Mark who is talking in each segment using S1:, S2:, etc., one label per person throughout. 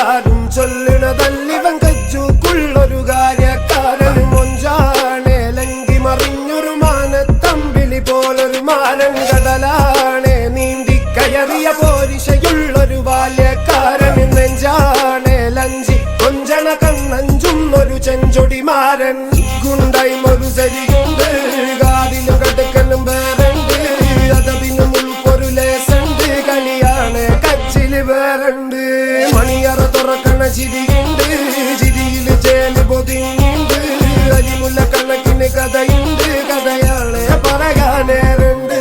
S1: എല്ലാരും ചൊല്ലണതല്ലിവൻ കജ്ജുക്കുള്ളൊരു കാര്യക്കാരൻ മൊഞ്ചാണ് ലങ്കി മറിഞ്ഞൊരു മാനത്തമ്പിളി പോലൊരു മാരൻ കടലാണ് നീന്തി കയറിയ പോരിശയുള്ളൊരു ബാല്യക്കാരൻ നെഞ്ചാണ് ലഞ്ചി കൊഞ്ചണ കണ്ണഞ്ചുന്നൊരു ചെഞ്ചൊടിമാരൻ ഗുണ്ടായി ഒരു സരിയുണ്ട് കാതിലും കടുക്കലും വേറുണ്ട് അതതിനും ഉൾക്കൊരു ലേസുണ്ട് കളിയാണ് കച്ചില് വേറുണ്ട് മണിയറ തുറക്കണ ചിരിയുണ്ട് ചിരിയില് ചേല് പൊതിഞ്ഞുണ്ട് അരിമുല്ല കണക്കിന് കഥയുണ്ട് കഥയാണ് പറയാനേറുണ്ട്.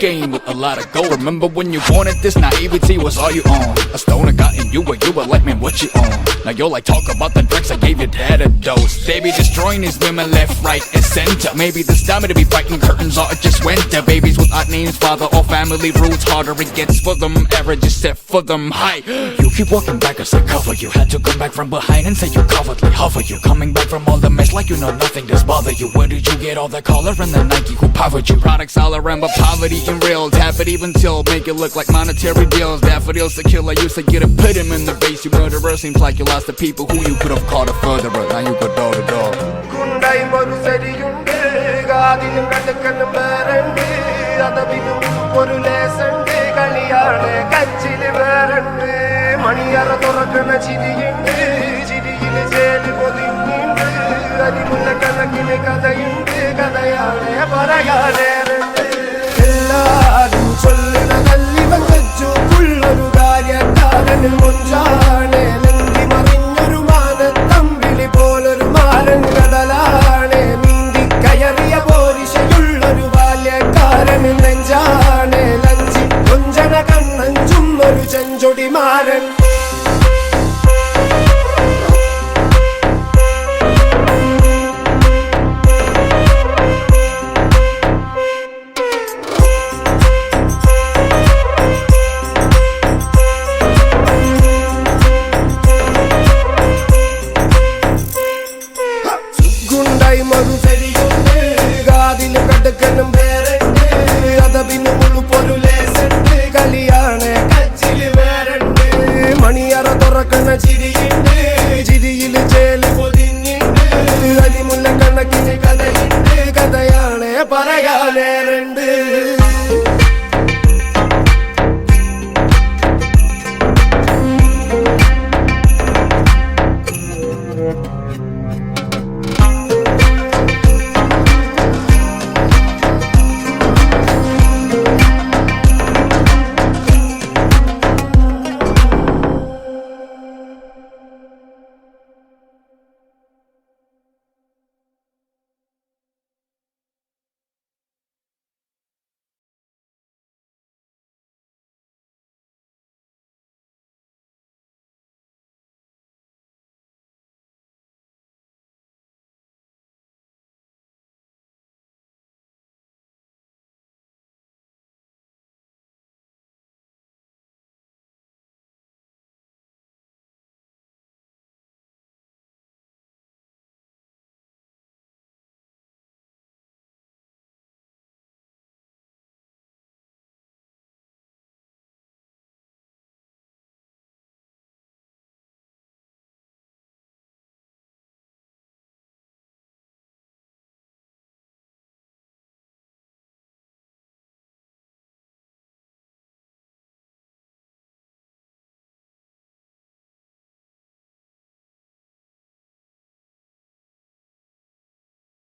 S2: Game with a lot of gold. Remember when you wanted this, naivety was all you own. A stoner got in you, but you were like, man, what you own? Now you're like, talk about the drugs I gave your dad a dose. They be destroying these women left, right, and center. Maybe this time to be fighting curtains or it just winter. Babies with odd names, father or family roots. Harder it gets for them, average is set for them high. You keep walking back as I cover you. Had to come back from behind and say you cowardly hover you. Coming back from all the mess like you know nothing does bother you. Where did you get all the collar and the Nike who powered you? Products all around but poverty and real. Tap it even till make it look like monetary deals. Daffodils the killer used to get a put him in the face. You murderer seems like you lost the people who you could have called a furtherer. Now you go door to door.
S1: Gundai moru seriyunde gaadilum kadakkalum verunde adabinum oru lesunde kaliyane kachile verunde maniyara thorakana chiriyunde chiriyile jelu podinunde arimulla kanakine kadayunde kadayane parayane എല്ലാരും ചൊല്ലണതല്ലിവൻ കജ്ജുക്കുള്ളൊരു കാര്യക്കാരൻ മൊഞ്ചാണ് ലങ്കി മറിഞ്ഞൊരു മാനത്തമ്പിളി പോലൊരു മാരൻ കടലാണ് നീന്തി കയറിയ പോരിശയുള്ളൊരു ബാല്യക്കാരൻ നെഞ്ചാണ് ലഞ്ചി കൊഞ്ചണ കണ്ണഞ്ചുന്നൊരു ചെഞ്ചൊടിമാരൻ കാതിലും കടുക്കലും വേറുണ്ട് അതപിന്നും ഉൾപ്പൊരു ലേസുണ്ട് കളിയാണ് കച്ചില് വേറുണ്ട് മണിയറ തുറക്കണ ചിരിയുണ്ട് ചിരിയില് ചേല് പൊതിഞ്ഞുണ്ട് അരിമുല്ല കണക്കിന് കഥയുണ്ട് കഥയാണ് പറയാനേറുണ്ട്.